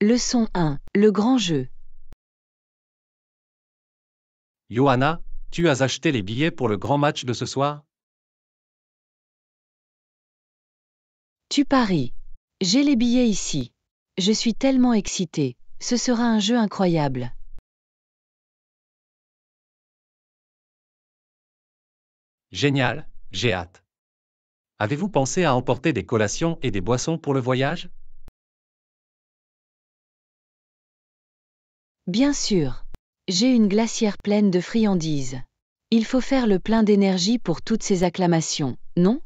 Leçon 1. Le grand jeu. Johanna, tu as acheté les billets pour le grand match de ce soir? Tu paries. J'ai les billets ici. Je suis tellement excitée. Ce sera un jeu incroyable. Génial, j'ai hâte. Avez-vous pensé à emporter des collations et des boissons pour le voyage? Bien sûr. J'ai une glacière pleine de friandises. Il faut faire le plein d'énergie pour toutes ces acclamations, non?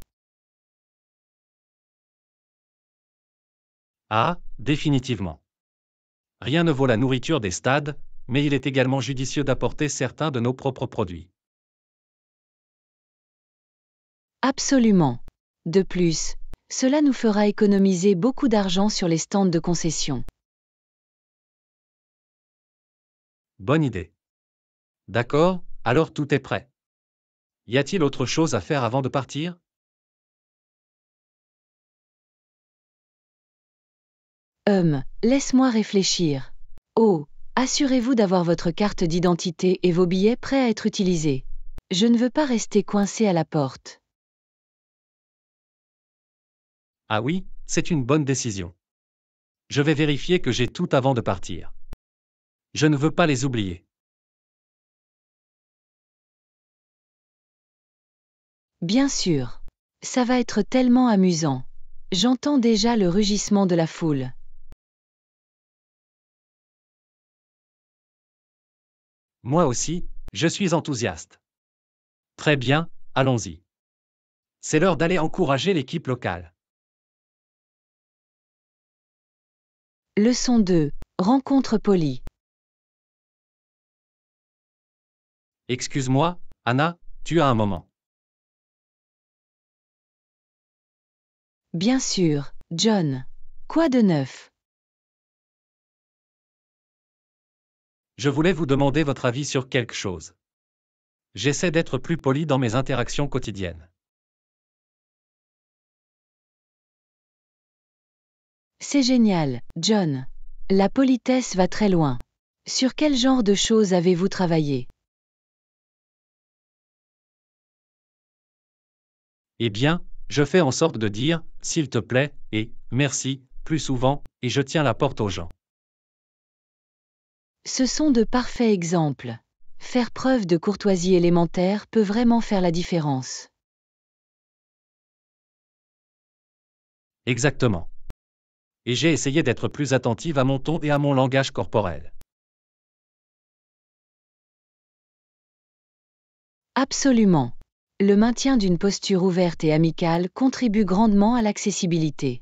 Ah, définitivement. Rien ne vaut la nourriture des stades, mais il est également judicieux d'apporter certains de nos propres produits. Absolument. De plus, cela nous fera économiser beaucoup d'argent sur les stands de concession. Bonne idée. D'accord, alors tout est prêt. Y a-t-il autre chose à faire avant de partir? Laisse-moi réfléchir. Oh, assurez-vous d'avoir votre carte d'identité et vos billets prêts à être utilisés. Je ne veux pas rester coincé à la porte. Ah oui, c'est une bonne décision. Je vais vérifier que j'ai tout avant de partir. Je ne veux pas les oublier. Bien sûr. Ça va être tellement amusant. J'entends déjà le rugissement de la foule. Moi aussi, je suis enthousiaste. Très bien, allons-y. C'est l'heure d'aller encourager l'équipe locale. Leçon 2. Rencontre polie. Excuse-moi, Anna, tu as un moment. Bien sûr, John. Quoi de neuf? Je voulais vous demander votre avis sur quelque chose. J'essaie d'être plus poli dans mes interactions quotidiennes. C'est génial, John. La politesse va très loin. Sur quel genre de choses avez-vous travaillé? Eh bien, je fais en sorte de dire, s'il te plaît, et merci, plus souvent, et je tiens la porte aux gens. Ce sont de parfaits exemples. Faire preuve de courtoisie élémentaire peut vraiment faire la différence. Exactement. Et j'ai essayé d'être plus attentive à mon ton et à mon langage corporel. Absolument. Le maintien d'une posture ouverte et amicale contribue grandement à l'accessibilité.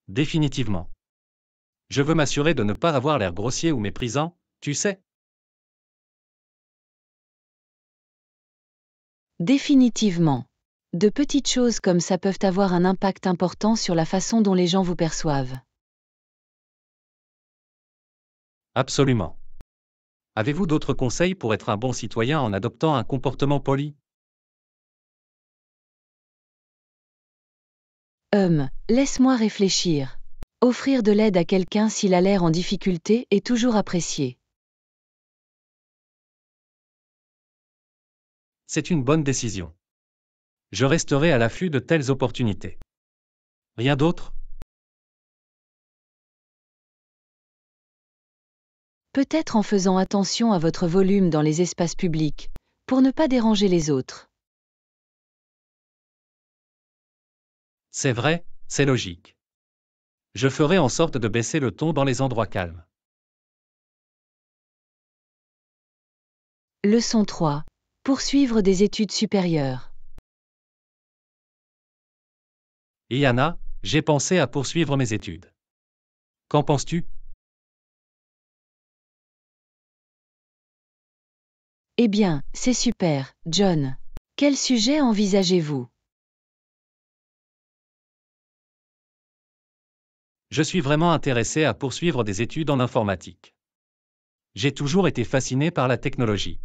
Définitivement. Je veux m'assurer de ne pas avoir l'air grossier ou méprisant, tu sais. Définitivement. De petites choses comme ça peuvent avoir un impact important sur la façon dont les gens vous perçoivent. Absolument. Avez-vous d'autres conseils pour être un bon citoyen en adoptant un comportement poli? Laisse-moi réfléchir. Offrir de l'aide à quelqu'un s'il a l'air en difficulté est toujours apprécié. C'est une bonne décision. Je resterai à l'affût de telles opportunités. Rien d'autre? Peut-être en faisant attention à votre volume dans les espaces publics, pour ne pas déranger les autres. C'est vrai, c'est logique. Je ferai en sorte de baisser le ton dans les endroits calmes. Leçon 3. Poursuivre des études supérieures. Et Anna, j'ai pensé à poursuivre mes études. Qu'en penses-tu? Eh bien, c'est super, John. Quel sujet envisagez-vous? Je suis vraiment intéressé à poursuivre des études en informatique. J'ai toujours été fasciné par la technologie.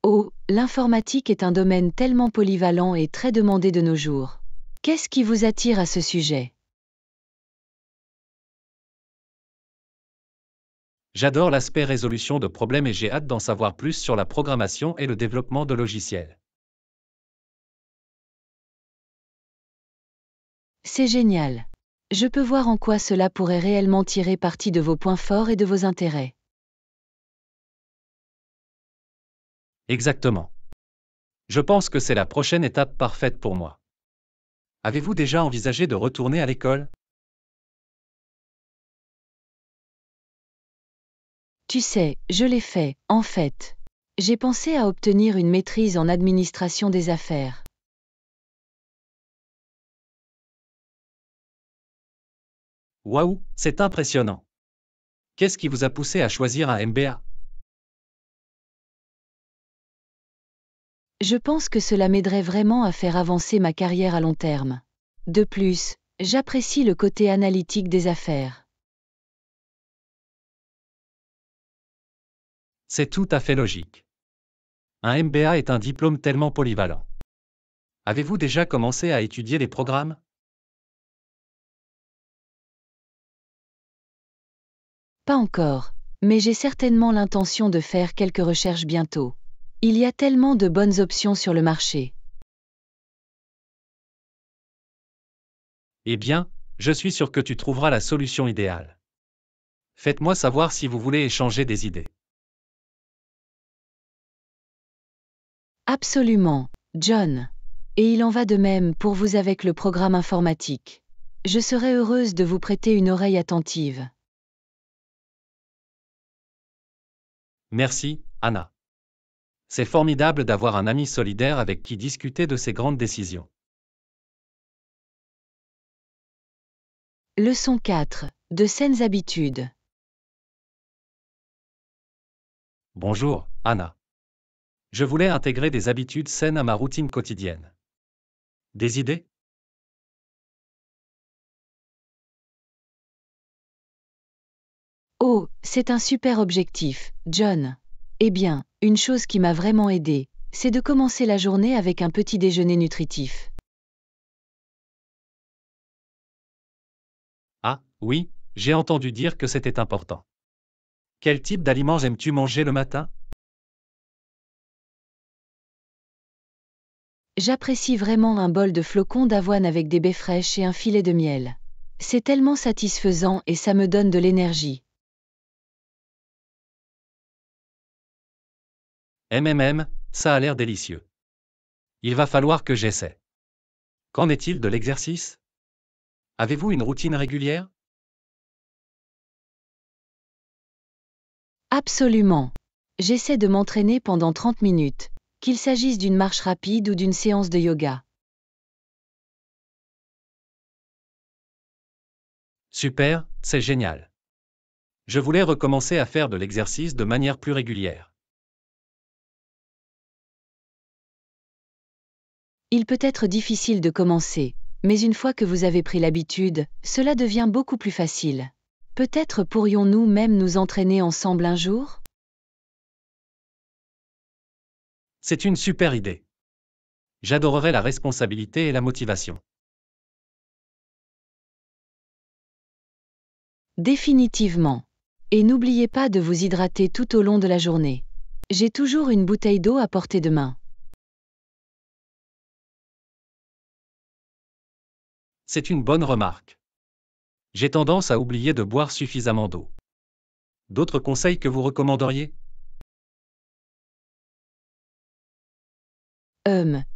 Oh, L'informatique est un domaine tellement polyvalent et très demandé de nos jours. Qu'est-ce qui vous attire à ce sujet? J'adore l'aspect résolution de problèmes et j'ai hâte d'en savoir plus sur la programmation et le développement de logiciels. C'est génial. Je peux voir en quoi cela pourrait réellement tirer parti de vos points forts et de vos intérêts. Exactement. Je pense que c'est la prochaine étape parfaite pour moi. Avez-vous déjà envisagé de retourner à l'école? Tu sais, je l'ai fait, en fait. J'ai pensé à obtenir une maîtrise en administration des affaires. Waouh, c'est impressionnant. Qu'est-ce qui vous a poussé à choisir un MBA? Je pense que cela m'aiderait vraiment à faire avancer ma carrière à long terme. De plus, j'apprécie le côté analytique des affaires. C'est tout à fait logique. Un MBA est un diplôme tellement polyvalent. Avez-vous déjà commencé à étudier les programmes? Pas encore, mais j'ai certainement l'intention de faire quelques recherches bientôt. Il y a tellement de bonnes options sur le marché. Eh bien, je suis sûr que tu trouveras la solution idéale. Faites-moi savoir si vous voulez échanger des idées. Absolument, John. Et il en va de même pour vous avec le programme informatique. Je serai heureuse de vous prêter une oreille attentive. Merci, Anna. C'est formidable d'avoir un ami solidaire avec qui discuter de ces grandes décisions. Leçon 4. De saines habitudes. Bonjour, Anna. Je voulais intégrer des habitudes saines à ma routine quotidienne. Des idées? Oh, c'est un super objectif, John. Eh bien, une chose qui m'a vraiment aidé, c'est de commencer la journée avec un petit déjeuner nutritif. Ah, oui, j'ai entendu dire que c'était important. Quel type d'aliments aimes-tu manger le matin? J'apprécie vraiment un bol de flocons d'avoine avec des baies fraîches et un filet de miel. C'est tellement satisfaisant et ça me donne de l'énergie. Ça a l'air délicieux. Il va falloir que j'essaie. Qu'en est-il de l'exercice? Avez-vous une routine régulière? Absolument. J'essaie de m'entraîner pendant 30 minutes, qu'il s'agisse d'une marche rapide ou d'une séance de yoga. Super, c'est génial. Je voulais recommencer à faire de l'exercice de manière plus régulière. Il peut être difficile de commencer, mais une fois que vous avez pris l'habitude, cela devient beaucoup plus facile. Peut-être pourrions-nous même nous entraîner ensemble un jour? C'est une super idée. J'adorerais la responsabilité et la motivation. Définitivement. Et n'oubliez pas de vous hydrater tout au long de la journée. J'ai toujours une bouteille d'eau à portée de main. C'est une bonne remarque. J'ai tendance à oublier de boire suffisamment d'eau. D'autres conseils que vous recommanderiez?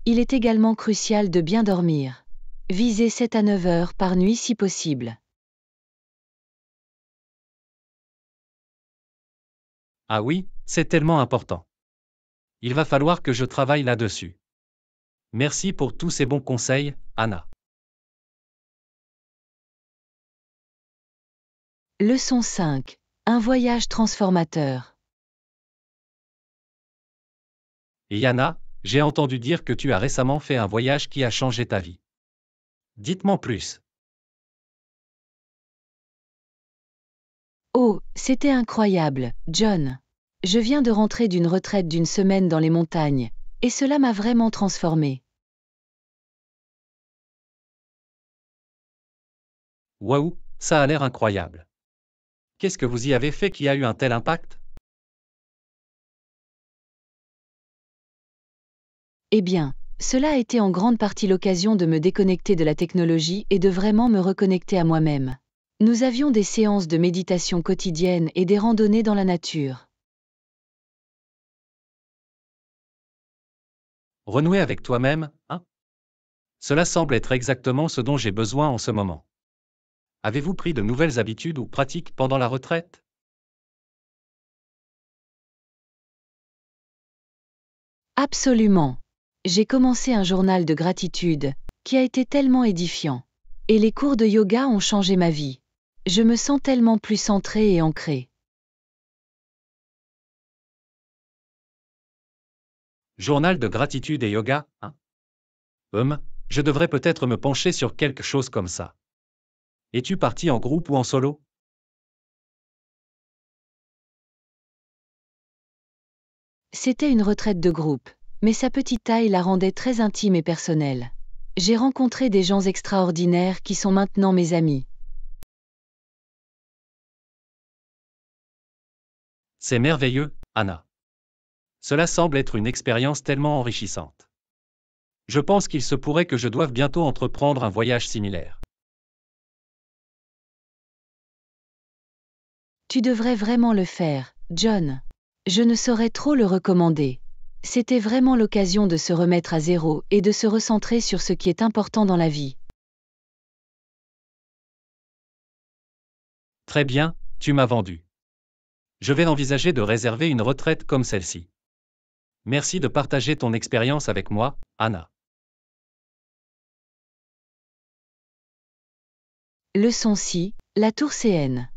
Il est également crucial de bien dormir. Visez 7 à 9 heures par nuit si possible. Ah oui, c'est tellement important. Il va falloir que je travaille là-dessus. Merci pour tous ces bons conseils, Anna. Leçon 5. Un voyage transformateur. Et Anna, j'ai entendu dire que tu as récemment fait un voyage qui a changé ta vie. Dites-moi plus. Oh, c'était incroyable, John. Je viens de rentrer d'une retraite d'une semaine dans les montagnes, Et cela m'a vraiment transformée. Waouh, ça a l'air incroyable. Qu'est-ce que vous y avez fait qui a eu un tel impact? Eh bien, cela a été en grande partie l'occasion de me déconnecter de la technologie et de vraiment me reconnecter à moi-même. Nous avions des séances de méditation quotidiennes et des randonnées dans la nature. Renouer avec toi-même, hein? Cela semble être exactement ce dont j'ai besoin en ce moment. Avez-vous pris de nouvelles habitudes ou pratiques pendant la retraite? Absolument. J'ai commencé un journal de gratitude, qui a été tellement édifiant. Et les cours de yoga ont changé ma vie. Je me sens tellement plus centrée et ancrée. Journal de gratitude et yoga, hein? Je devrais peut-être me pencher sur quelque chose comme ça. Es-tu parti en groupe ou en solo? C'était une retraite de groupe, mais sa petite taille la rendait très intime et personnelle. J'ai rencontré des gens extraordinaires qui sont maintenant mes amis. C'est merveilleux, Anna. Cela semble être une expérience tellement enrichissante. Je pense qu'il se pourrait que je doive bientôt entreprendre un voyage similaire. Tu devrais vraiment le faire, John. Je ne saurais trop le recommander. C'était vraiment l'occasion de se remettre à zéro et de se recentrer sur ce qui est important dans la vie. Très bien, tu m'as vendu. Je vais envisager de réserver une retraite comme celle-ci. Merci de partager ton expérience avec moi, Anna. Leçon 6, la tour CN.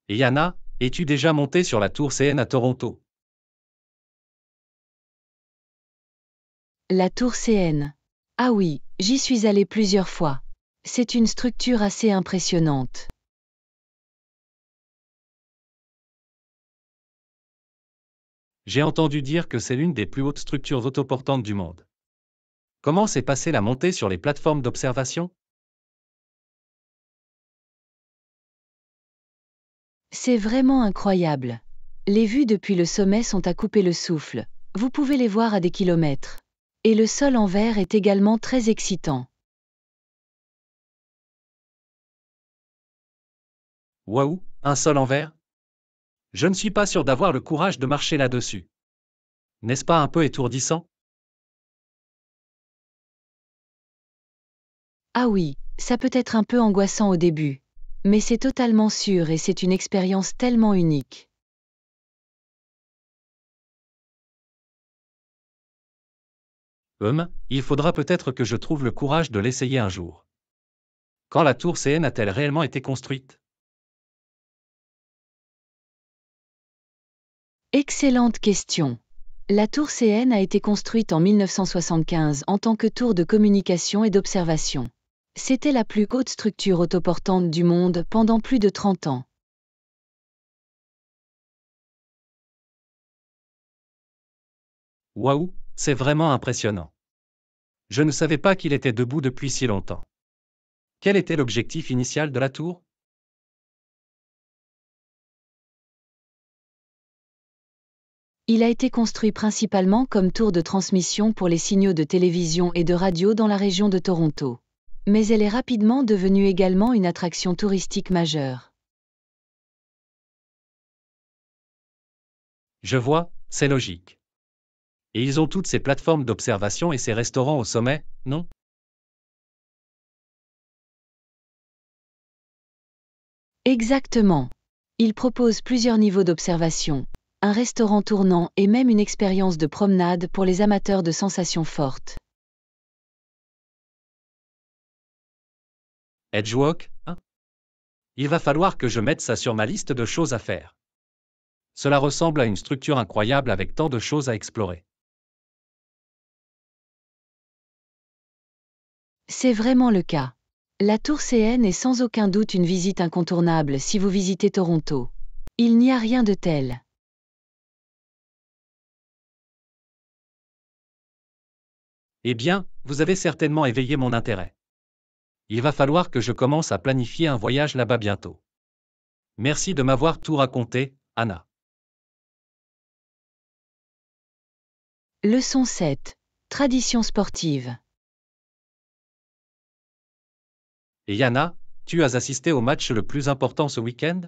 Et Anna, es-tu déjà montée sur la tour CN à Toronto? La tour CN. Ah oui, j'y suis allée plusieurs fois. C'est une structure assez impressionnante. J'ai entendu dire que c'est l'une des plus hautes structures autoportantes du monde. Comment s'est passée la montée sur les plateformes d'observation? C'est vraiment incroyable. Les vues depuis le sommet sont à couper le souffle. Vous pouvez les voir à des kilomètres. Et le sol en verre est également très excitant. Waouh, un sol en verre? Je ne suis pas sûr d'avoir le courage de marcher là-dessus. N'est-ce pas un peu étourdissant? Ah oui, ça peut être un peu angoissant au début. Mais c'est totalement sûr et c'est une expérience tellement unique. Il faudra peut-être que je trouve le courage de l'essayer un jour. Quand la tour CN a-t-elle réellement été construite? Excellente question. La tour CN a été construite en 1975 en tant que tour de communication et d'observation. C'était la plus haute structure autoportante du monde pendant plus de 30 ans. Waouh, c'est vraiment impressionnant. Je ne savais pas qu'il était debout depuis si longtemps. Quel était l'objectif initial de la tour? Il a été construit principalement comme tour de transmission pour les signaux de télévision et de radio dans la région de Toronto. Mais elle est rapidement devenue également une attraction touristique majeure. Je vois, c'est logique. Et ils ont toutes ces plateformes d'observation et ces restaurants au sommet, non? Exactement. Il propose plusieurs niveaux d'observation, un restaurant tournant et même une expérience de promenade pour les amateurs de sensations fortes. Edgewalk, hein? Il va falloir que je mette ça sur ma liste de choses à faire. Cela ressemble à une structure incroyable avec tant de choses à explorer. C'est vraiment le cas. La tour CN est sans aucun doute une visite incontournable si vous visitez Toronto. Il n'y a rien de tel. Eh bien, vous avez certainement éveillé mon intérêt. Il va falloir que je commence à planifier un voyage là-bas bientôt. Merci de m'avoir tout raconté, Anna. Leçon 7. Tradition sportive. Et Yana, tu as assisté au match le plus important ce week-end?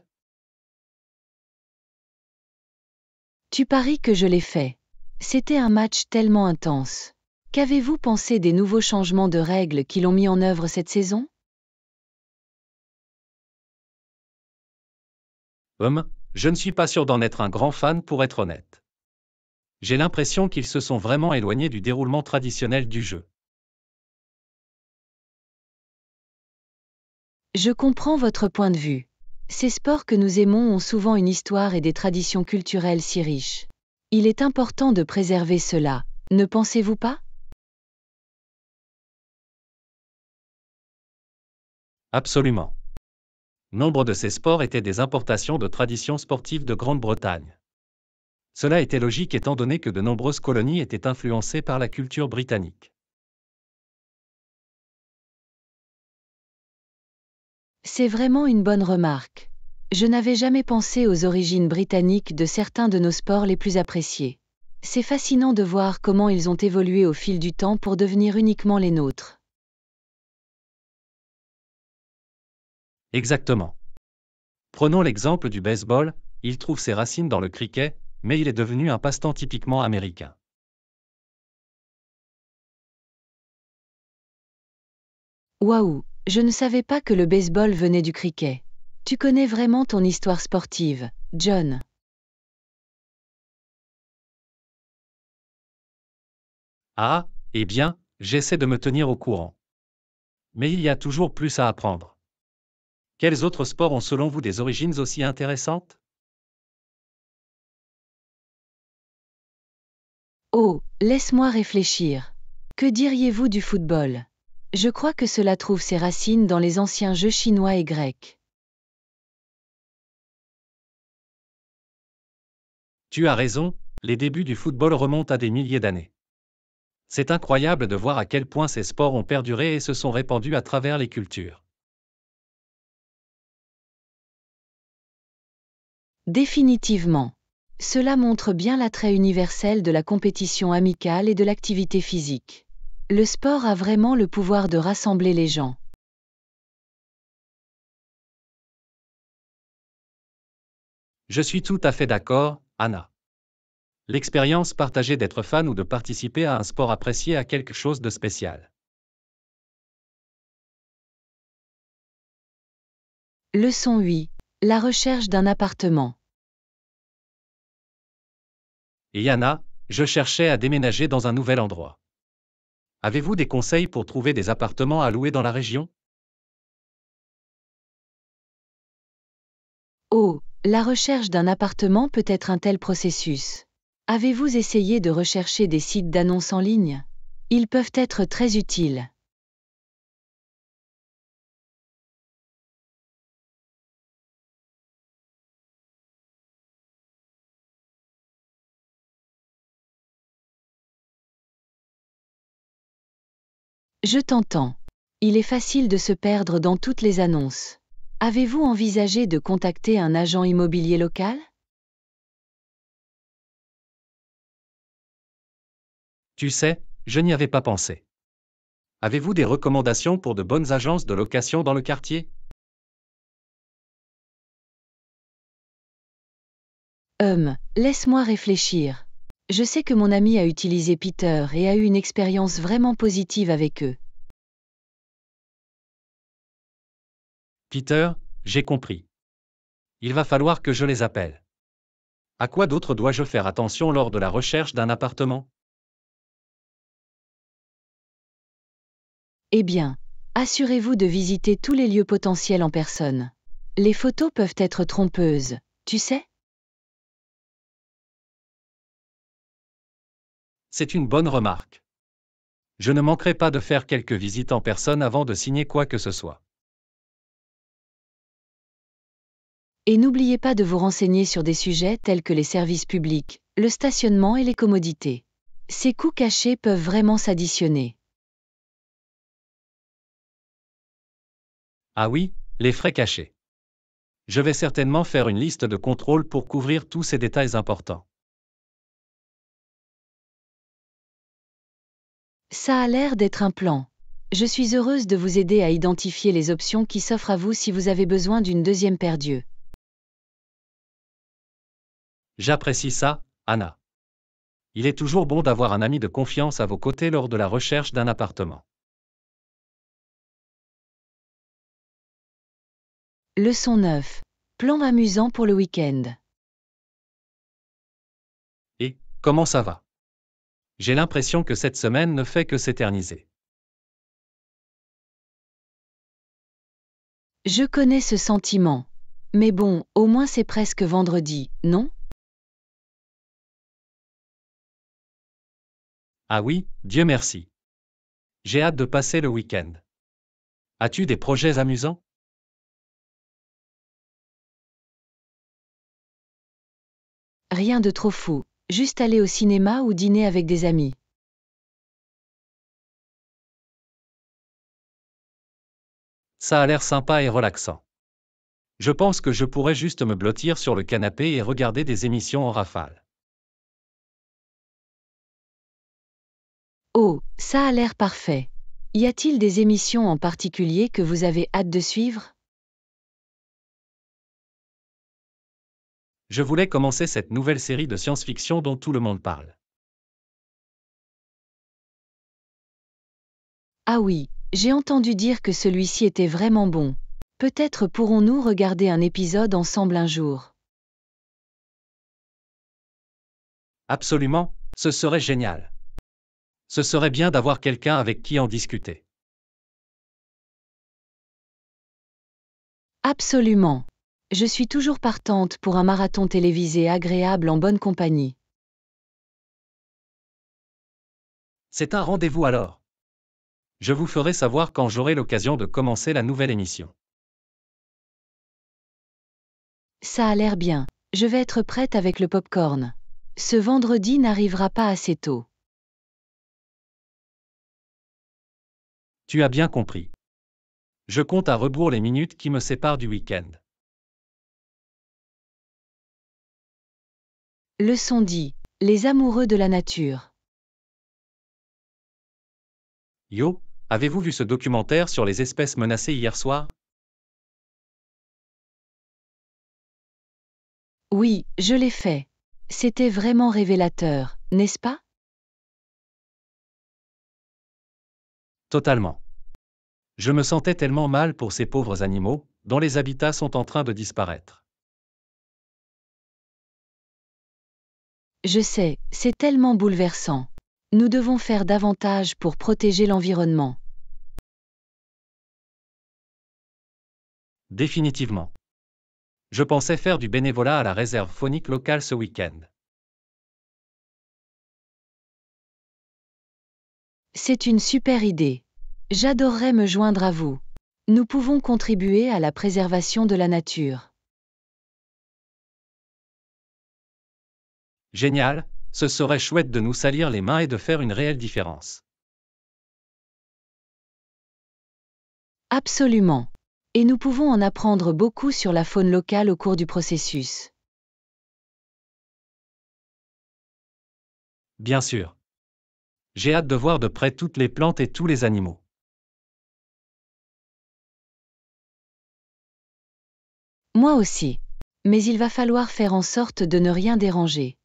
Tu paries que je l'ai fait. C'était un match tellement intense. Qu'avez-vous pensé des nouveaux changements de règles qui l'ont mis en œuvre cette saison? Je ne suis pas sûr d'en être un grand fan pour être honnête. J'ai l'impression qu'ils se sont vraiment éloignés du déroulement traditionnel du jeu. Je comprends votre point de vue. Ces sports que nous aimons ont souvent une histoire et des traditions culturelles si riches. Il est important de préserver cela, ne pensez-vous pas? Absolument. Nombre de ces sports étaient des importations de traditions sportives de Grande-Bretagne. Cela était logique étant donné que de nombreuses colonies étaient influencées par la culture britannique. C'est vraiment une bonne remarque. Je n'avais jamais pensé aux origines britanniques de certains de nos sports les plus appréciés. C'est fascinant de voir comment ils ont évolué au fil du temps pour devenir uniquement les nôtres. Exactement. Prenons l'exemple du baseball, il trouve ses racines dans le cricket, mais il est devenu un passe-temps typiquement américain. Waouh, je ne savais pas que le baseball venait du cricket. Tu connais vraiment ton histoire sportive, John. Ah, eh bien, j'essaie de me tenir au courant. Mais il y a toujours plus à apprendre. Quels autres sports ont selon vous des origines aussi intéressantes? Oh, laisse-moi réfléchir. Que diriez-vous du football? Je crois que cela trouve ses racines dans les anciens jeux chinois et grecs. Tu as raison, les débuts du football remontent à des milliers d'années. C'est incroyable de voir à quel point ces sports ont perduré et se sont répandus à travers les cultures. Définitivement. Cela montre bien l'attrait universel de la compétition amicale et de l'activité physique. Le sport a vraiment le pouvoir de rassembler les gens. Je suis tout à fait d'accord, Anna. L'expérience partagée d'être fan ou de participer à un sport apprécié a quelque chose de spécial. Leçon 8. La recherche d'un appartement. Et Yana, je cherchais à déménager dans un nouvel endroit. Avez-vous des conseils pour trouver des appartements à louer dans la région? Oh, la recherche d'un appartement peut être un tel processus. Avez-vous essayé de rechercher des sites d'annonces en ligne? Ils peuvent être très utiles. Je t'entends. Il est facile de se perdre dans toutes les annonces. Avez-vous envisagé de contacter un agent immobilier local? Tu sais, je n'y avais pas pensé. Avez-vous des recommandations pour de bonnes agences de location dans le quartier? Laisse-moi réfléchir. Je sais que mon ami a utilisé Peter et a eu une expérience vraiment positive avec eux. Peter, j'ai compris. Il va falloir que je les appelle. À quoi d'autre dois-je faire attention lors de la recherche d'un appartement? Eh bien, assurez-vous de visiter tous les lieux potentiels en personne. Les photos peuvent être trompeuses, tu sais? C'est une bonne remarque. Je ne manquerai pas de faire quelques visites en personne avant de signer quoi que ce soit. Et n'oubliez pas de vous renseigner sur des sujets tels que les services publics, le stationnement et les commodités. Ces coûts cachés peuvent vraiment s'additionner. Ah oui, les frais cachés. Je vais certainement faire une liste de contrôles pour couvrir tous ces détails importants. Ça a l'air d'être un plan. Je suis heureuse de vous aider à identifier les options qui s'offrent à vous si vous avez besoin d'une deuxième paire d'yeux. J'apprécie ça, Anna. Il est toujours bon d'avoir un ami de confiance à vos côtés lors de la recherche d'un appartement. Leçon 9. Plan amusant pour le week-end. Et, comment ça va? J'ai l'impression que cette semaine ne fait que s'éterniser. Je connais ce sentiment. Mais bon, au moins c'est presque vendredi, non? Ah oui, Dieu merci. J'ai hâte de passer le week-end. As-tu des projets amusants? Rien de trop fou, juste aller au cinéma ou dîner avec des amis. Ça a l'air sympa et relaxant. Je pense que je pourrais juste me blottir sur le canapé et regarder des émissions en rafale. Oh, ça a l'air parfait. Y a-t-il des émissions en particulier que vous avez hâte de suivre? Je voulais commencer cette nouvelle série de science-fiction dont tout le monde parle. Ah oui, j'ai entendu dire que celui-ci était vraiment bon. Peut-être pourrons-nous regarder un épisode ensemble un jour. Absolument, ce serait génial. Ce serait bien d'avoir quelqu'un avec qui en discuter. Absolument. Je suis toujours partante pour un marathon télévisé agréable en bonne compagnie. C'est un rendez-vous alors. Je vous ferai savoir quand j'aurai l'occasion de commencer la nouvelle émission. Ça a l'air bien. Je vais être prête avec le popcorn. Ce vendredi n'arrivera pas assez tôt. Tu as bien compris. Je compte à rebours les minutes qui me séparent du week-end. Leçon 10. Les amoureux de la nature. Yo, avez-vous vu ce documentaire sur les espèces menacées hier soir? Oui, je l'ai fait. C'était vraiment révélateur, n'est-ce pas? Totalement. Je me sentais tellement mal pour ces pauvres animaux, dont les habitats sont en train de disparaître. Je sais, c'est tellement bouleversant. Nous devons faire davantage pour protéger l'environnement. Définitivement. Je pensais faire du bénévolat à la réserve faunique locale ce week-end. C'est une super idée. J'adorerais me joindre à vous. Nous pouvons contribuer à la préservation de la nature. Génial, ce serait chouette de nous salir les mains et de faire une réelle différence. Absolument. Et nous pouvons en apprendre beaucoup sur la faune locale au cours du processus. Bien sûr. J'ai hâte de voir de près toutes les plantes et tous les animaux. Moi aussi. Mais il va falloir faire en sorte de ne rien déranger.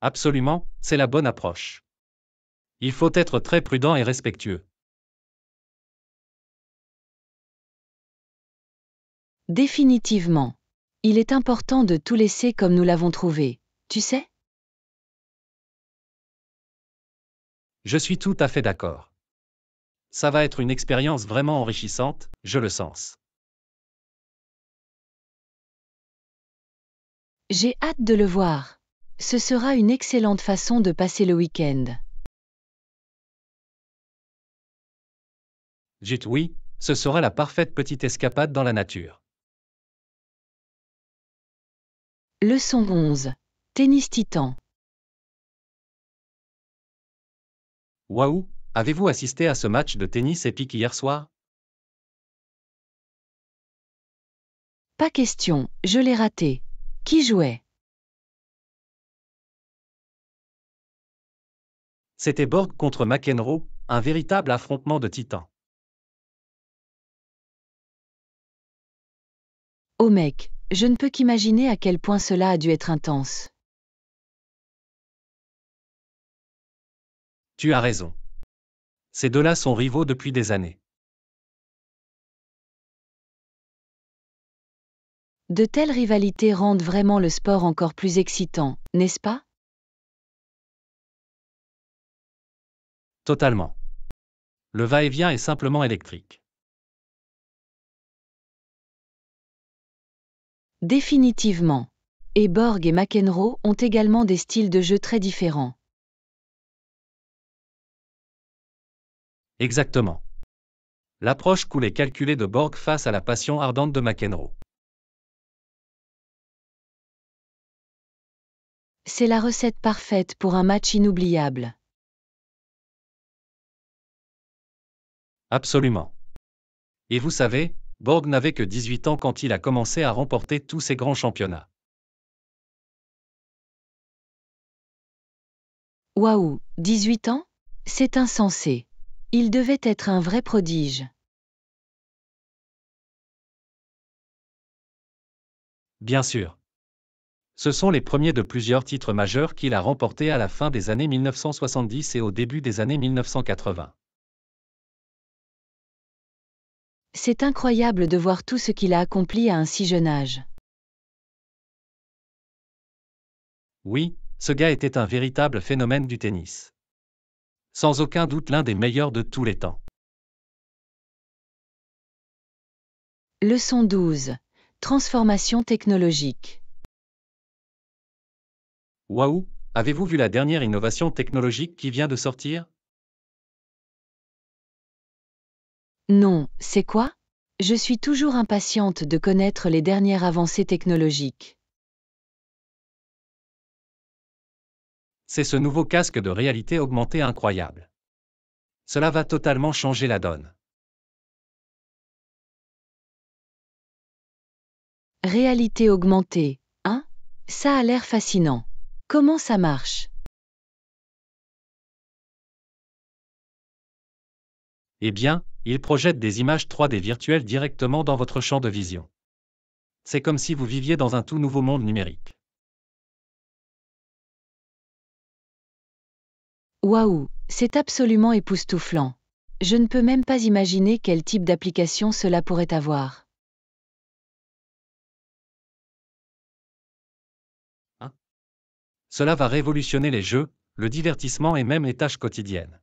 Absolument, c'est la bonne approche. Il faut être très prudent et respectueux. Définitivement. Il est important de tout laisser comme nous l'avons trouvé, tu sais? Je suis tout à fait d'accord. Ça va être une expérience vraiment enrichissante, je le sens. J'ai hâte de le voir. Ce sera une excellente façon de passer le week-end. Dites oui, ce sera la parfaite petite escapade dans la nature. Leçon 11. Tennis Titan. Waouh, avez-vous assisté à ce match de tennis épique hier soir? Pas question, je l'ai raté. Qui jouait? C'était Borg contre McEnroe, un véritable affrontement de titans. Oh mec, je ne peux qu'imaginer à quel point cela a dû être intense. Tu as raison. Ces deux-là sont rivaux depuis des années. De telles rivalités rendent vraiment le sport encore plus excitant, n'est-ce pas? Totalement. Le va-et-vient est simplement électrique. Définitivement. Et Borg et McEnroe ont également des styles de jeu très différents. Exactement. L'approche cool et calculée de Borg face à la passion ardente de McEnroe. C'est la recette parfaite pour un match inoubliable. Absolument. Et vous savez, Borg n'avait que 18 ans quand il a commencé à remporter tous ces grands championnats. Waouh, 18 ans? C'est insensé. Il devait être un vrai prodige. Bien sûr. Ce sont les premiers de plusieurs titres majeurs qu'il a remportés à la fin des années 1970 et au début des années 1980. C'est incroyable de voir tout ce qu'il a accompli à un si jeune âge. Oui, ce gars était un véritable phénomène du tennis. Sans aucun doute l'un des meilleurs de tous les temps. Leçon 12. Transformation technologique. Waouh, avez-vous vu la dernière innovation technologique qui vient de sortir? Non, c'est quoi? Je suis toujours impatiente de connaître les dernières avancées technologiques. C'est ce nouveau casque de réalité augmentée incroyable. Cela va totalement changer la donne. Réalité augmentée, hein? Ça a l'air fascinant. Comment ça marche? Eh bien, il projette des images 3D virtuelles directement dans votre champ de vision. C'est comme si vous viviez dans un tout nouveau monde numérique. Waouh, c'est absolument époustouflant. Je ne peux même pas imaginer quel type d'application cela pourrait avoir. Hein? Cela va révolutionner les jeux, le divertissement et même les tâches quotidiennes.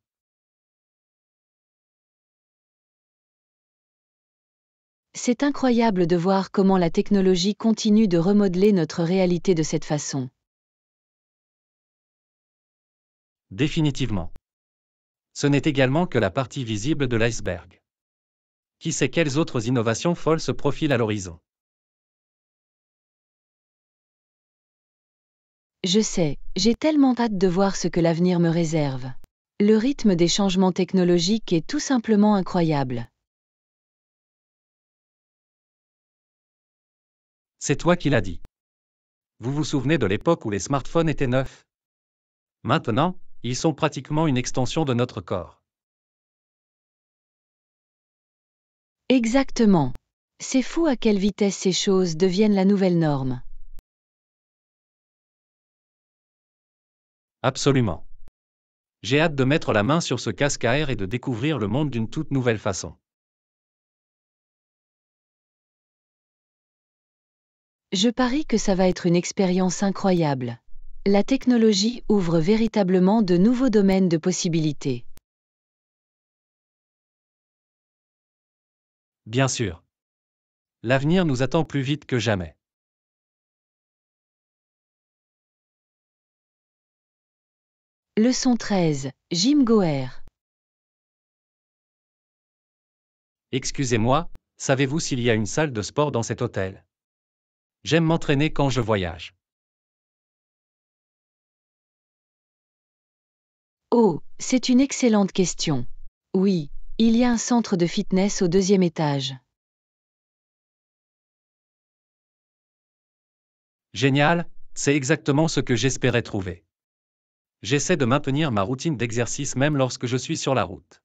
C'est incroyable de voir comment la technologie continue de remodeler notre réalité de cette façon. Définitivement. Ce n'est également que la partie visible de l'iceberg. Qui sait quelles autres innovations folles se profilent à l'horizon? Je sais, j'ai tellement hâte de voir ce que l'avenir me réserve. Le rythme des changements technologiques est tout simplement incroyable. C'est toi qui l'as dit. Vous vous souvenez de l'époque où les smartphones étaient neufs? Maintenant, ils sont pratiquement une extension de notre corps. Exactement. C'est fou à quelle vitesse ces choses deviennent la nouvelle norme. Absolument. J'ai hâte de mettre la main sur ce casque à air et de découvrir le monde d'une toute nouvelle façon. Je parie que ça va être une expérience incroyable. La technologie ouvre véritablement de nouveaux domaines de possibilités. Bien sûr. L'avenir nous attend plus vite que jamais. Leçon 13. Jim Goer. Excusez-moi, savez-vous s'il y a une salle de sport dans cet hôtel? J'aime m'entraîner quand je voyage. Oh, c'est une excellente question. Oui, il y a un centre de fitness au 2e étage. Génial, c'est exactement ce que j'espérais trouver. J'essaie de maintenir ma routine d'exercice même lorsque je suis sur la route.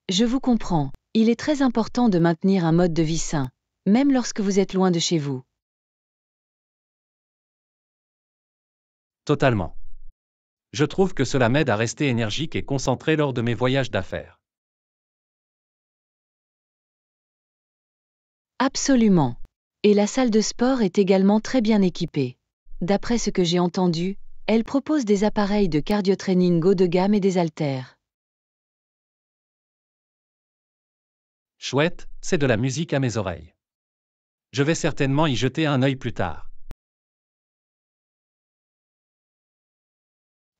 Je vous comprends. Il est très important de maintenir un mode de vie sain, même lorsque vous êtes loin de chez vous. Totalement. Je trouve que cela m'aide à rester énergique et concentré lors de mes voyages d'affaires. Absolument. Et la salle de sport est également très bien équipée. D'après ce que j'ai entendu, elle propose des appareils de cardio-training haut de gamme et des haltères. Chouette, c'est de la musique à mes oreilles. Je vais certainement y jeter un œil plus tard.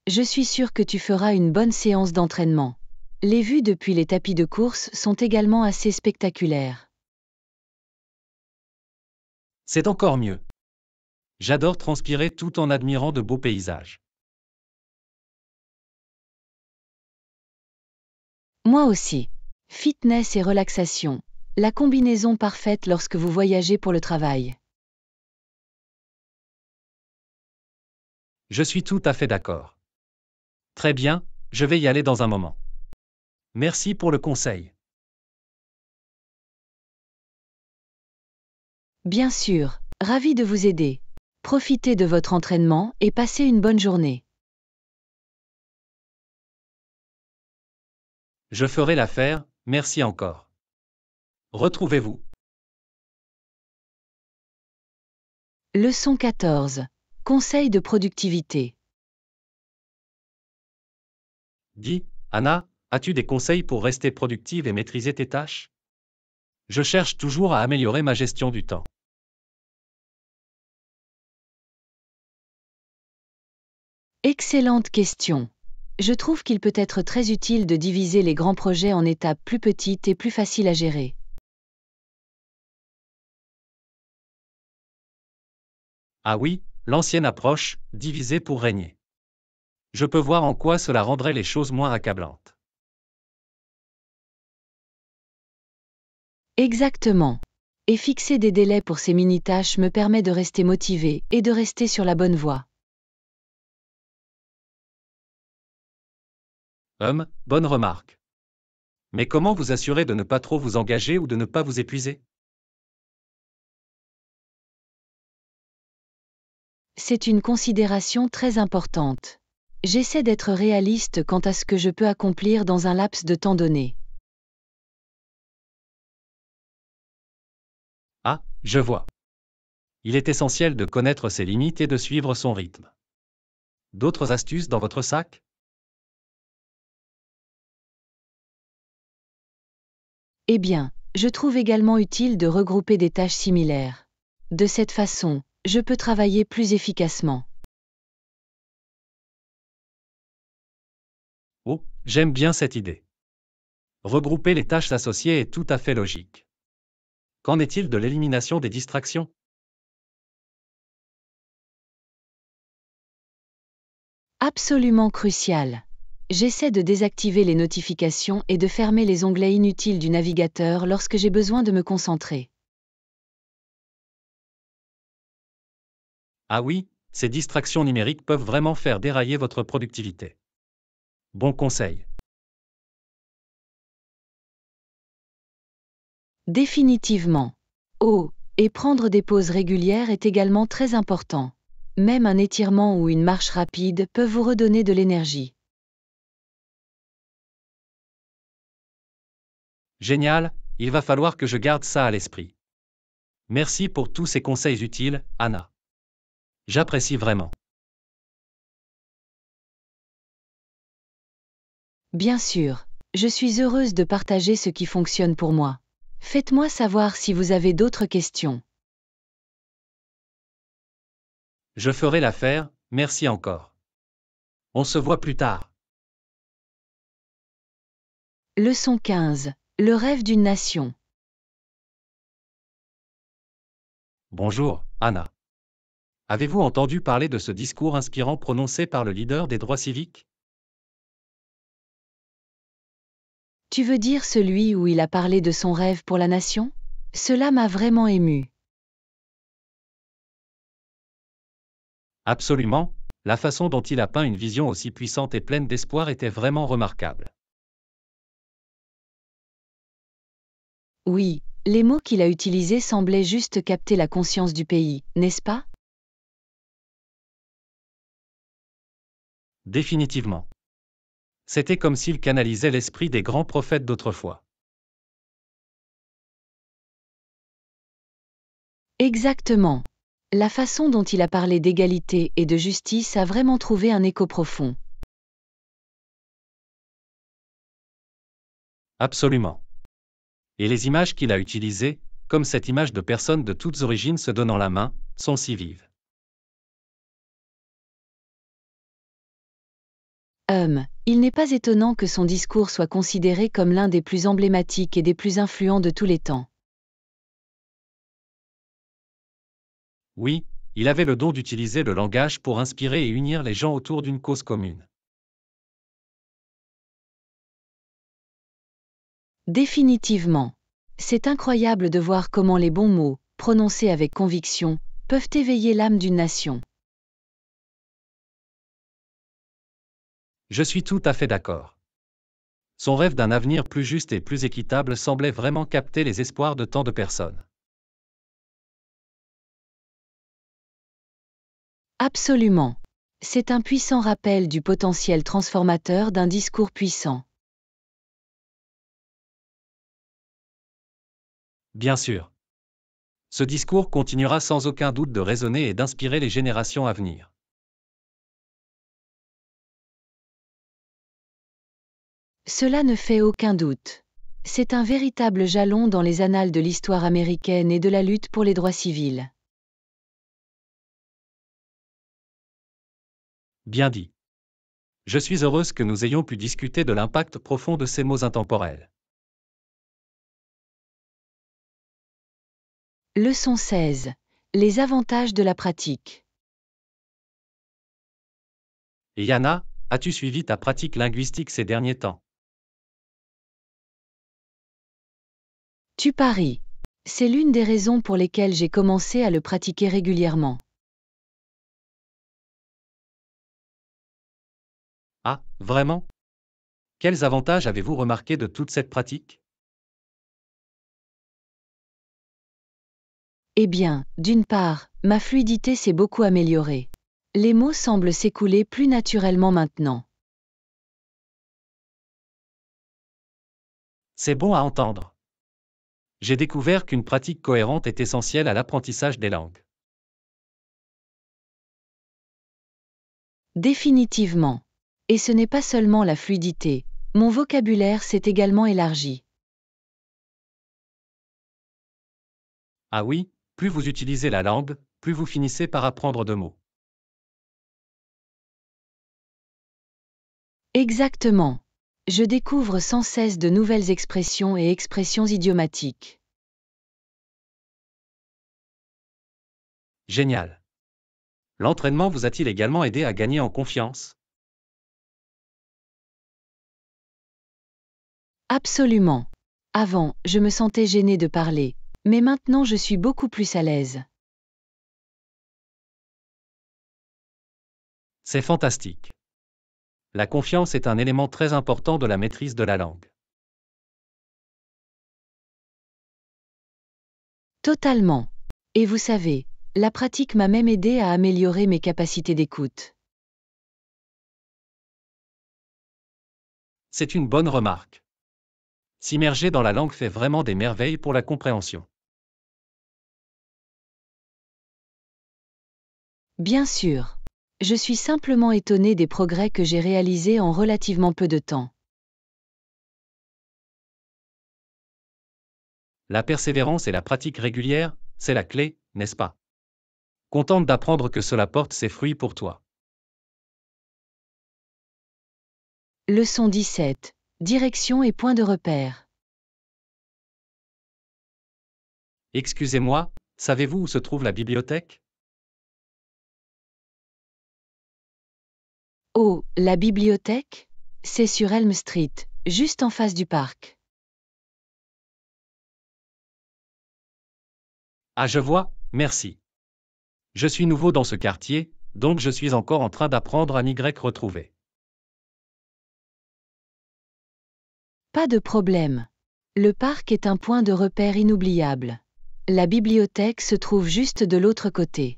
Je suis sûre que tu feras une bonne séance d'entraînement. Les vues depuis les tapis de course sont également assez spectaculaires. C'est encore mieux. J'adore transpirer tout en admirant de beaux paysages. Moi aussi. Fitness et relaxation. La combinaison parfaite lorsque vous voyagez pour le travail. Je suis tout à fait d'accord. Très bien, je vais y aller dans un moment. Merci pour le conseil. Bien sûr, ravi de vous aider. Profitez de votre entraînement et passez une bonne journée. Je ferai l'affaire, merci encore. Retrouvez-vous. Leçon 14. Conseil de productivité. Dis, Anna, as-tu des conseils pour rester productive et maîtriser tes tâches? Je cherche toujours à améliorer ma gestion du temps. Excellente question. Je trouve qu'il peut être très utile de diviser les grands projets en étapes plus petites et plus faciles à gérer. Ah oui, l'ancienne approche, diviser pour régner. Je peux voir en quoi cela rendrait les choses moins accablantes. Exactement. Et fixer des délais pour ces mini-tâches me permet de rester motivé et de rester sur la bonne voie. Bonne remarque. Mais comment vous assurer de ne pas trop vous engager ou de ne pas vous épuiser? C'est une considération très importante. J'essaie d'être réaliste quant à ce que je peux accomplir dans un laps de temps donné. Ah, je vois. Il est essentiel de connaître ses limites et de suivre son rythme. D'autres astuces dans votre sac? Eh bien, je trouve également utile de regrouper des tâches similaires. De cette façon, je peux travailler plus efficacement. Oh, j'aime bien cette idée. Regrouper les tâches associées est tout à fait logique. Qu'en est-il de l'élimination des distractions? Absolument crucial. J'essaie de désactiver les notifications et de fermer les onglets inutiles du navigateur lorsque j'ai besoin de me concentrer. Ah oui, ces distractions numériques peuvent vraiment faire dérailler votre productivité. Bon conseil. Définitivement. Oh, et prendre des pauses régulières est également très important. Même un étirement ou une marche rapide peuvent vous redonner de l'énergie. Génial, il va falloir que je garde ça à l'esprit. Merci pour tous ces conseils utiles, Anna. J'apprécie vraiment. Bien sûr, je suis heureuse de partager ce qui fonctionne pour moi. Faites-moi savoir si vous avez d'autres questions. Je ferai l'affaire, merci encore. On se voit plus tard. Leçon 15. Le rêve d'une nation. Bonjour, Anna. Avez-vous entendu parler de ce discours inspirant prononcé par le leader des droits civiques? Tu veux dire celui où il a parlé de son rêve pour la nation? Cela m'a vraiment ému. Absolument, la façon dont il a peint une vision aussi puissante et pleine d'espoir était vraiment remarquable. Oui, les mots qu'il a utilisés semblaient juste capter la conscience du pays, n'est-ce pas? Définitivement. C'était comme s'il canalisait l'esprit des grands prophètes d'autrefois. Exactement. La façon dont il a parlé d'égalité et de justice a vraiment trouvé un écho profond. Absolument. Et les images qu'il a utilisées, comme cette image de personnes de toutes origines se donnant la main, sont si vives. Il n'est pas étonnant que son discours soit considéré comme l'un des plus emblématiques et des plus influents de tous les temps. Oui, il avait le don d'utiliser le langage pour inspirer et unir les gens autour d'une cause commune. Définitivement. C'est incroyable de voir comment les bons mots, prononcés avec conviction, peuvent éveiller l'âme d'une nation. Je suis tout à fait d'accord. Son rêve d'un avenir plus juste et plus équitable semblait vraiment capter les espoirs de tant de personnes. Absolument. C'est un puissant rappel du potentiel transformateur d'un discours puissant. Bien sûr. Ce discours continuera sans aucun doute de résonner et d'inspirer les générations à venir. Cela ne fait aucun doute. C'est un véritable jalon dans les annales de l'histoire américaine et de la lutte pour les droits civils. Bien dit. Je suis heureuse que nous ayons pu discuter de l'impact profond de ces mots intemporels. Leçon 16. Les avantages de la pratique. Et Yana, as-tu suivi ta pratique linguistique ces derniers temps? Tu paries. C'est l'une des raisons pour lesquelles j'ai commencé à le pratiquer régulièrement. Ah, vraiment? Quels avantages avez-vous remarqués de toute cette pratique? Eh bien, d'une part, ma fluidité s'est beaucoup améliorée. Les mots semblent s'écouler plus naturellement maintenant. C'est bon à entendre. J'ai découvert qu'une pratique cohérente est essentielle à l'apprentissage des langues. Définitivement. Et ce n'est pas seulement la fluidité, mon vocabulaire s'est également élargi. Ah oui, plus vous utilisez la langue, plus vous finissez par apprendre de mots. Exactement. Je découvre sans cesse de nouvelles expressions et expressions idiomatiques. Génial. L'entraînement vous a-t-il également aidé à gagner en confiance? Absolument. Avant, je me sentais gênée de parler, mais maintenant je suis beaucoup plus à l'aise. C'est fantastique. La confiance est un élément très important de la maîtrise de la langue. Totalement. Et vous savez, la pratique m'a même aidé à améliorer mes capacités d'écoute. C'est une bonne remarque. S'immerger dans la langue fait vraiment des merveilles pour la compréhension. Bien sûr. Je suis simplement étonnée des progrès que j'ai réalisés en relativement peu de temps. La persévérance et la pratique régulière, c'est la clé, n'est-ce pas? Contente d'apprendre que cela porte ses fruits pour toi. Leçon 17. Direction et point de repère. Excusez-moi, savez-vous où se trouve la bibliothèque? Oh, la bibliothèque? C'est sur Elm Street, juste en face du parc. Ah, je vois, merci. Je suis nouveau dans ce quartier, donc je suis encore en train d'apprendre à m'y retrouver. Pas de problème. Le parc est un point de repère inoubliable. La bibliothèque se trouve juste de l'autre côté.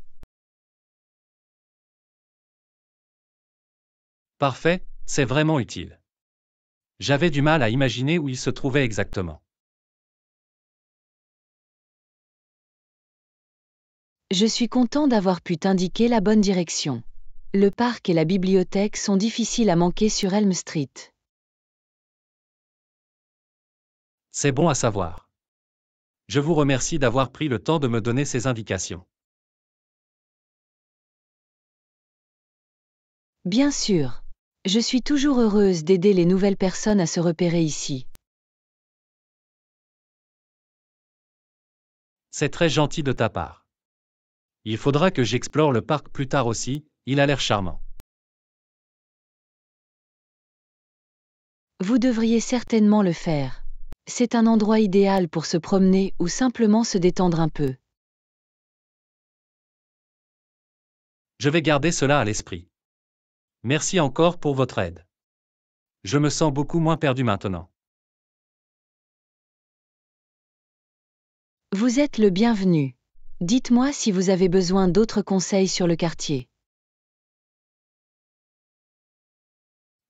Parfait, c'est vraiment utile. J'avais du mal à imaginer où il se trouvait exactement. Je suis content d'avoir pu t'indiquer la bonne direction. Le parc et la bibliothèque sont difficiles à manquer sur Elm Street. C'est bon à savoir. Je vous remercie d'avoir pris le temps de me donner ces indications. Bien sûr. Je suis toujours heureuse d'aider les nouvelles personnes à se repérer ici. C'est très gentil de ta part. Il faudra que j'explore le parc plus tard aussi, il a l'air charmant. Vous devriez certainement le faire. C'est un endroit idéal pour se promener ou simplement se détendre un peu. Je vais garder cela à l'esprit. Merci encore pour votre aide. Je me sens beaucoup moins perdu maintenant. Vous êtes le bienvenu. Dites-moi si vous avez besoin d'autres conseils sur le quartier.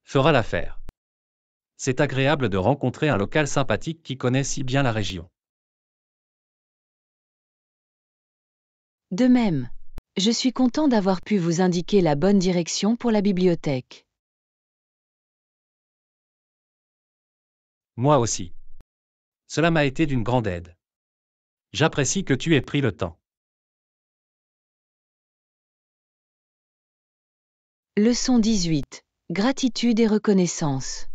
Fera l'affaire. C'est agréable de rencontrer un local sympathique qui connaît si bien la région. De même, je suis content d'avoir pu vous indiquer la bonne direction pour la bibliothèque. Moi aussi. Cela m'a été d'une grande aide. J'apprécie que tu aies pris le temps. Leçon 18. Gratitude et reconnaissance.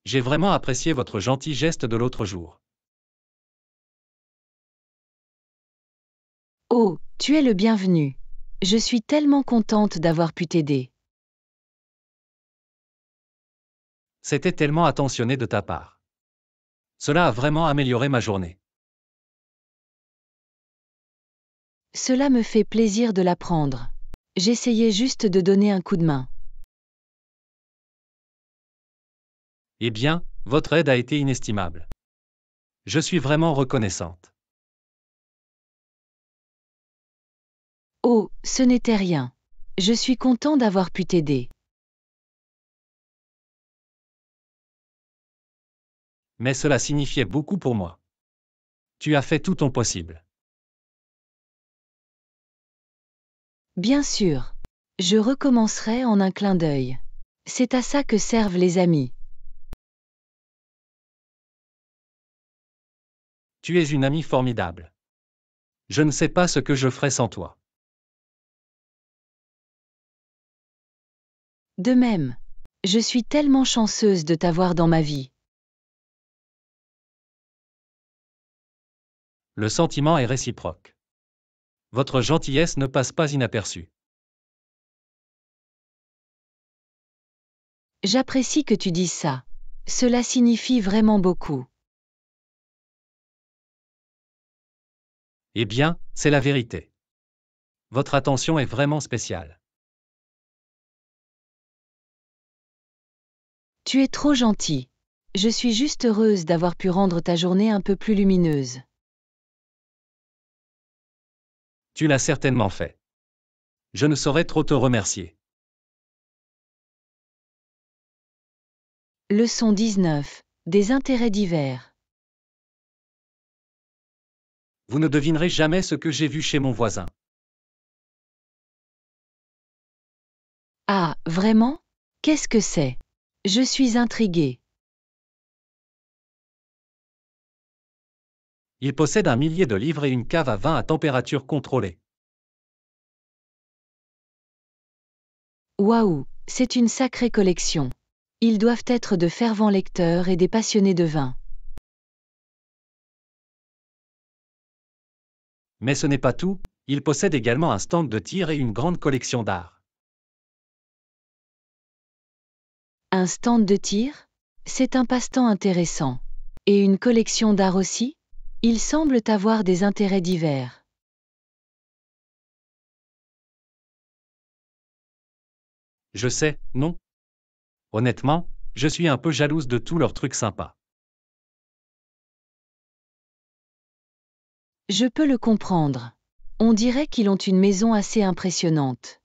J'ai vraiment apprécié votre gentil geste de l'autre jour. Oh, tu es le bienvenu. Je suis tellement contente d'avoir pu t'aider. C'était tellement attentionné de ta part. Cela a vraiment amélioré ma journée. Cela me fait plaisir de l'apprendre. J'essayais juste de donner un coup de main. Eh bien, votre aide a été inestimable. Je suis vraiment reconnaissante. Oh, ce n'était rien. Je suis content d'avoir pu t'aider. Mais cela signifiait beaucoup pour moi. Tu as fait tout ton possible. Bien sûr. Je recommencerai en un clin d'œil. C'est à ça que servent les amis. Tu es une amie formidable. Je ne sais pas ce que je ferais sans toi. De même. Je suis tellement chanceuse de t'avoir dans ma vie. Le sentiment est réciproque. Votre gentillesse ne passe pas inaperçue. J'apprécie que tu dises ça. Cela signifie vraiment beaucoup. Eh bien, c'est la vérité. Votre attention est vraiment spéciale. Tu es trop gentil. Je suis juste heureuse d'avoir pu rendre ta journée un peu plus lumineuse. Tu l'as certainement fait. Je ne saurais trop te remercier. Leçon 19. Des intérêts divers. Vous ne devinerez jamais ce que j'ai vu chez mon voisin. Ah, vraiment? Qu'est-ce que c'est? Je suis intriguée. Il possède 1 millier de livres et une cave à vin à température contrôlée. Waouh, c'est une sacrée collection. Ils doivent être de fervents lecteurs et des passionnés de vin. Mais ce n'est pas tout, Il possède également un stand de tir et une grande collection d'art. Un stand de tir? C'est un passe-temps intéressant. Et une collection d'art aussi? Ils semblent avoir des intérêts divers. Je sais, non? Honnêtement, je suis un peu jalouse de tous leurs trucs sympas. Je peux le comprendre. On dirait qu'ils ont une maison assez impressionnante.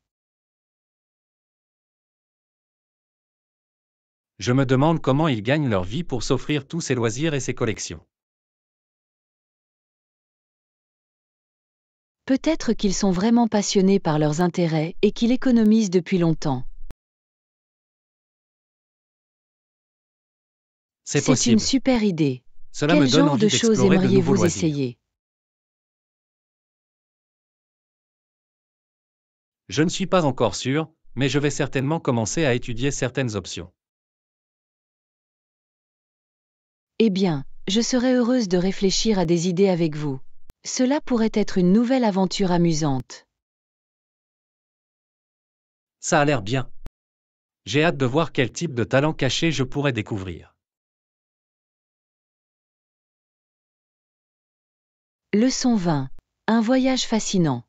Je me demande comment ils gagnent leur vie pour s'offrir tous ces loisirs et ces collections. Peut-être qu'ils sont vraiment passionnés par leurs intérêts et qu'ils économisent depuis longtemps. C'est C'est une possible. super idée. Cela Quel me donne genre envie de choses d'explorer de nouveaux aimeriez-vous loisirs. essayer? Je ne suis pas encore sûr, mais je vais certainement commencer à étudier certaines options. Eh bien, je serais heureuse de réfléchir à des idées avec vous. Cela pourrait être une nouvelle aventure amusante. Ça a l'air bien. J'ai hâte de voir quel type de talent caché je pourrais découvrir. Leçon 20. Un voyage fascinant.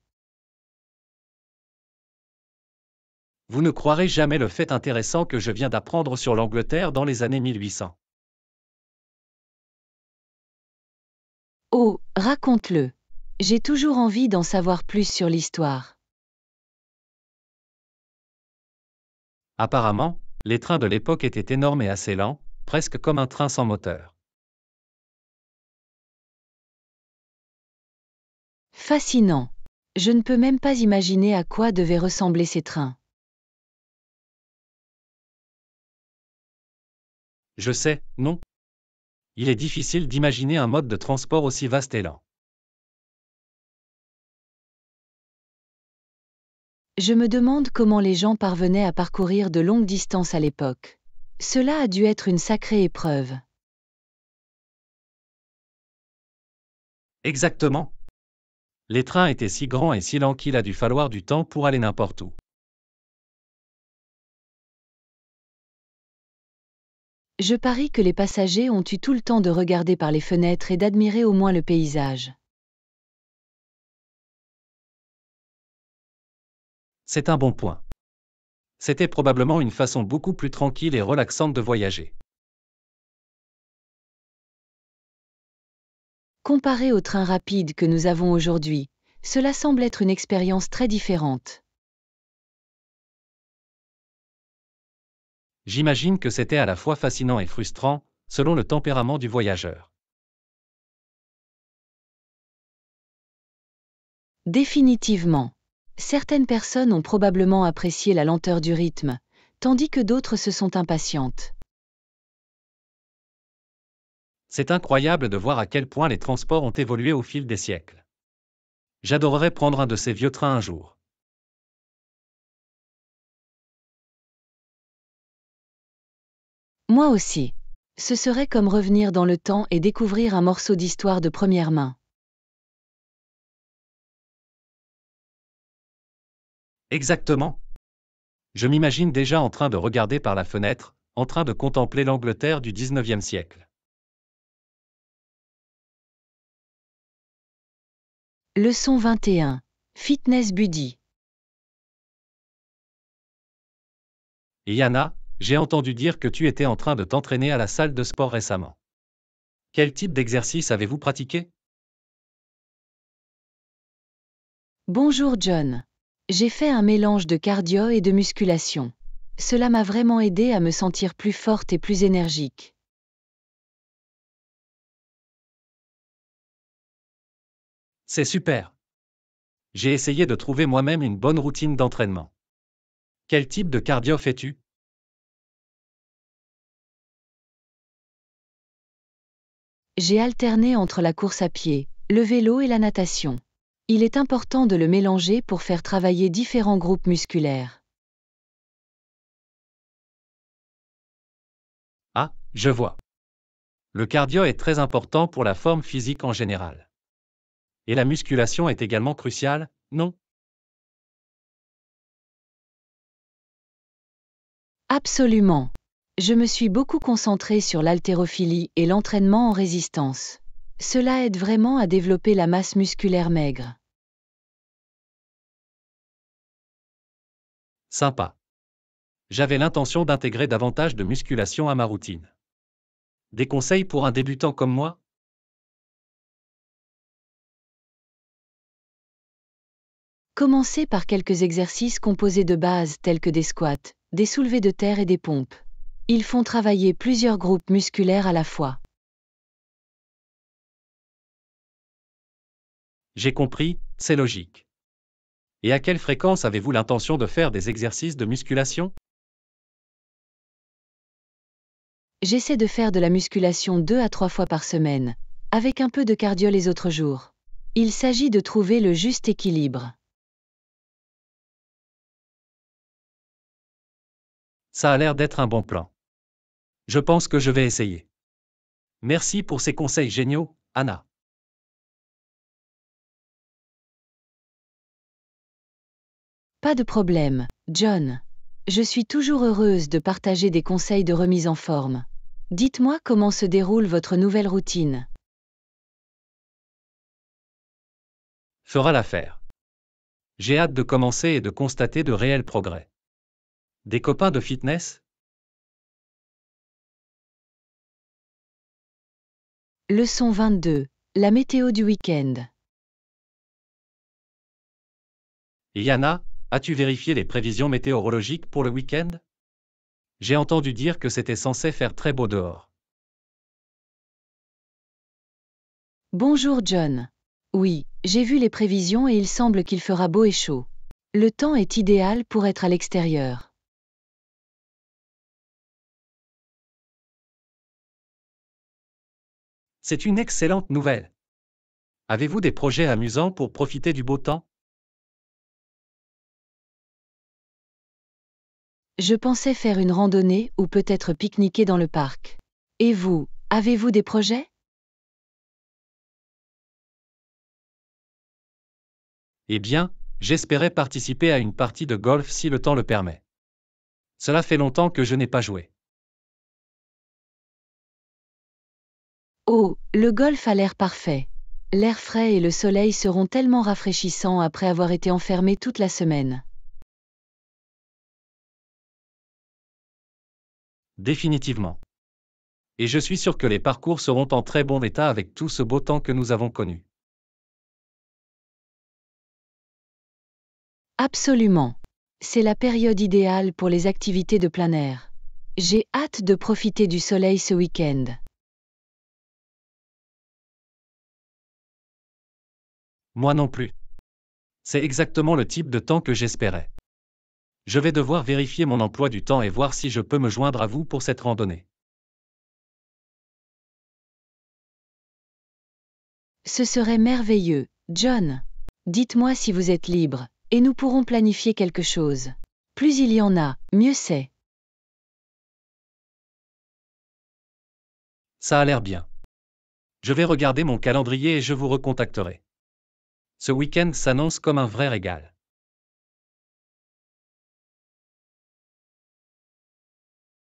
Vous ne croirez jamais le fait intéressant que je viens d'apprendre sur l'Angleterre dans les années 1800. Oh, raconte-le. J'ai toujours envie d'en savoir plus sur l'histoire. Apparemment, les trains de l'époque étaient énormes et assez lents, presque comme un train sans moteur. Fascinant. Je ne peux même pas imaginer à quoi devaient ressembler ces trains. Je sais, non? Il est difficile d'imaginer un mode de transport aussi vaste et lent. Je me demande comment les gens parvenaient à parcourir de longues distances à l'époque. Cela a dû être une sacrée épreuve. Exactement. Les trains étaient si grands et si lents qu'il a dû falloir du temps pour aller n'importe où. Je parie que les passagers ont eu tout le temps de regarder par les fenêtres et d'admirer au moins le paysage. C'est un bon point. C'était probablement une façon beaucoup plus tranquille et relaxante de voyager. Comparé au train rapide que nous avons aujourd'hui, cela semble être une expérience très différente. J'imagine que c'était à la fois fascinant et frustrant, selon le tempérament du voyageur. Définitivement. Certaines personnes ont probablement apprécié la lenteur du rythme, tandis que d'autres se sont impatientes. C'est incroyable de voir à quel point les transports ont évolué au fil des siècles. J'adorerais prendre un de ces vieux trains un jour. Moi aussi. Ce serait comme revenir dans le temps et découvrir un morceau d'histoire de première main. Exactement. Je m'imagine déjà en train de regarder par la fenêtre, en train de contempler l'Angleterre du 19e siècle. Leçon 21. Fitness Buddy. Et Yana, j'ai entendu dire que tu étais en train de t'entraîner à la salle de sport récemment. Quel type d'exercice avez-vous pratiqué? Bonjour John. J'ai fait un mélange de cardio et de musculation. Cela m'a vraiment aidé à me sentir plus forte et plus énergique. C'est super. J'ai essayé de trouver moi-même une bonne routine d'entraînement. Quel type de cardio fais-tu? J'ai alterné entre la course à pied, le vélo et la natation. Il est important de le mélanger pour faire travailler différents groupes musculaires. Ah, je vois. Le cardio est très important pour la forme physique en général. Et la musculation est également cruciale, Non? Absolument. Je me suis beaucoup concentrée sur l'haltérophilie et l'entraînement en résistance. Cela aide vraiment à développer la masse musculaire maigre. Sympa. J'avais l'intention d'intégrer davantage de musculation à ma routine. Des conseils pour un débutant comme moi? Commencez par quelques exercices composés de bases tels que des squats, des soulevés de terre et des pompes. Ils font travailler plusieurs groupes musculaires à la fois. J'ai compris, c'est logique. Et à quelle fréquence avez-vous l'intention de faire des exercices de musculation? J'essaie de faire de la musculation 2 à 3 fois par semaine, avec un peu de cardio les autres jours. Il s'agit de trouver le juste équilibre. Ça a l'air d'être un bon plan. Je pense que je vais essayer. Merci pour ces conseils géniaux, Anna. Pas de problème, John. Je suis toujours heureuse de partager des conseils de remise en forme. Dites-moi comment se déroule votre nouvelle routine. Fera l'affaire. J'ai hâte de commencer et de constater de réels progrès. Des copains de fitness? Leçon 22. La météo du week-end. Et Yana, as-tu vérifié les prévisions météorologiques pour le week-end? J'ai entendu dire que c'était censé faire très beau dehors. Bonjour John. Oui, j'ai vu les prévisions et il semble qu'il fera beau et chaud. Le temps est idéal pour être à l'extérieur. C'est une excellente nouvelle. Avez-vous des projets amusants pour profiter du beau temps? Je pensais faire une randonnée ou peut-être pique-niquer dans le parc. Et vous, avez-vous des projets? Eh bien, j'espérais participer à une partie de golf si le temps le permet. Cela fait longtemps que je n'ai pas joué. Oh, le golf a l'air parfait. L'air frais et le soleil seront tellement rafraîchissants après avoir été enfermés toute la semaine. Définitivement. Et je suis sûr que les parcours seront en très bon état avec tout ce beau temps que nous avons connu. Absolument. C'est la période idéale pour les activités de plein air. J'ai hâte de profiter du soleil ce week-end. Moi non plus. C'est exactement le type de temps que j'espérais. Je vais devoir vérifier mon emploi du temps et voir si je peux me joindre à vous pour cette randonnée. Ce serait merveilleux, John. Dites-moi si vous êtes libre, et nous pourrons planifier quelque chose. Plus il y en a, mieux c'est. Ça a l'air bien. Je vais regarder mon calendrier et je vous recontacterai. Ce week-end s'annonce comme un vrai régal.